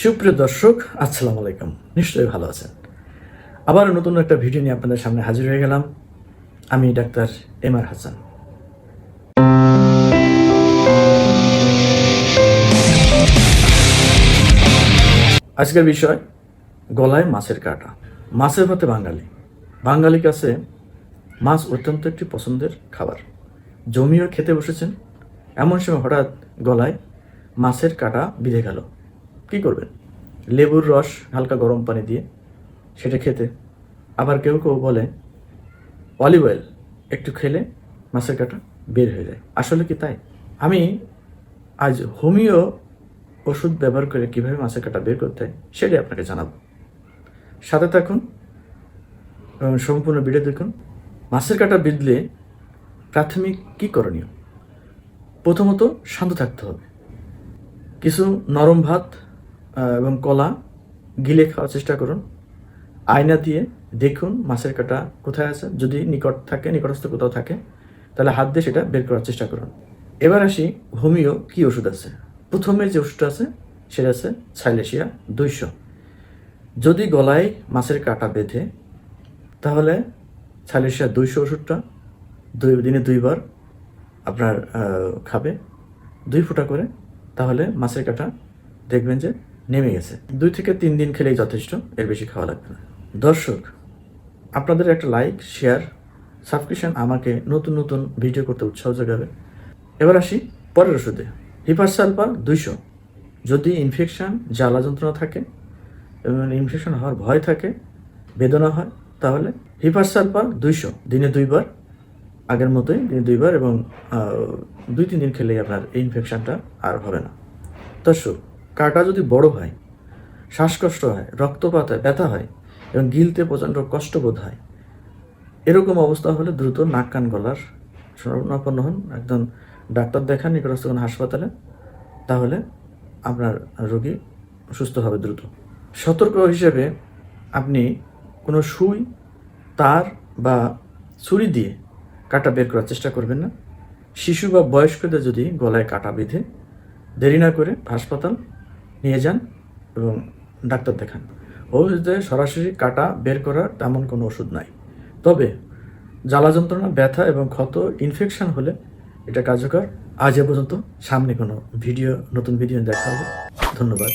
সুপ্রিয় দর্শক, আসসালামু আলাইকুম। নিশ্চয়ই ভালো আছেন। আবার নতুন একটা ভিডিও নিয়ে আপনাদের সামনে হাজির হয়ে গেলাম। আমি ডাক্তার এমআর হাসান। আজকের বিষয় গলায় মাছের কাঁটা। মাছের ভাতে বাঙালি। বাঙালির কাছে মাছ অত্যন্ত একটি পছন্দের খাবার। জমিও খেতে বসেছেন, এমন সময় হঠাৎ গলায় মাছের কাঁটা বিঁধে গেল। কী করবেন? লেবুর রস হালকা গরম পানি দিয়ে সেটা খেতে। আবার কেউ কেউ বলে অলিভ অয়েল একটু খেলে মাছের কাঁটা বের হয়ে যায়। আসলে কি তাই? আমি আজ হোমিও ওষুধ ব্যবহার করে কীভাবে মাছের কাঁটা বের করতে হয় সেটাই আপনাকে জানাবো। সাথে থাকুন এবং সম্পূর্ণ ভিডিও দেখুন। মাছের কাঁটা বিঁধলে প্রাথমিক কী করণীয়? প্রথমত শান্ত থাকতে হবে। কিছু নরম ভাত এবং কলা গিলে খাওয়ার চেষ্টা করুন। আয়না দিয়ে দেখুন মাছের কাঁটা কোথায় আছে। যদি নিকটস্থ কোথাও থাকে তাহলে হাত দিয়ে সেটা বের করার চেষ্টা করুন। এবার আসি হোমিও কী ওষুধ আছে। প্রথমে যে ওষুধটা আছে সেটা আছে সাইলেশিয়া 200। যদি গলায় মাছের কাঁটা বেঁধে তাহলে সাইলেশিয়া 200 ওষুধটা দিনে 2 বার আপনার খাবে 2 ফোঁটা করে, তাহলে মাছের কাঁটা দেখবেন যে নেমে গেছে। 2 থেকে 3 দিন খেলেই যথেষ্ট, এর বেশি খাওয়া লাগবে না। দর্শক, আপনাদের একটা লাইক, শেয়ার, সাবস্ক্রিপশন আমাকে নতুন নতুন ভিডিও করতে উৎসাহ যোগাবে। এবার আসি পরের ওষুধে। হিপারসালফার 200। যদি ইনফেকশন, জ্বালা যন্ত্রণা থাকে এবং ইনফেকশন হওয়ার ভয় থাকে, বেদনা হয়, তাহলে হিপারসালফার 200 দিনে 2 বার, আগের মতোই দিনে 2 বার, এবং 2-3 দিন খেলেই আপনার এই ইনফেকশনটা আর হবে না। দর্শক, কাঁটা যদি বড় হয়, শ্বাসকষ্ট হয়, রক্তপাত হয়, ব্যথা হয় এবং গিলতে প্রচণ্ড কষ্টবোধ হয়, এরকম অবস্থা হলে দ্রুত নাক কান গলার শরণাপন্ন হন, একজন ডাক্তার দেখান নিকটস্থ কোনো হাসপাতালে, তাহলে আপনার রোগী সুস্থ হবে দ্রুত। সতর্ক হিসেবে আপনি কোনো সুই, তার বা ছুরি দিয়ে কাঁটা বের করার চেষ্টা করবেন না। শিশু বা বয়স্কদের যদি গলায় কাঁটা বেঁধে, দেরি না করে হাসপাতাল নিয়ে যান এবং ডাক্তার দেখান। ওষুধে সরাসরি কাঁটা বের করার তেমন কোনো ওষুধ নাই, তবে জ্বালা যন্ত্রণা, ব্যথা এবং ক্ষত, ইনফেকশন হলে এটা কার্যকর। আজ এ পর্যন্ত। সামনে কোনো নতুন ভিডিও দেখা হবে। ধন্যবাদ।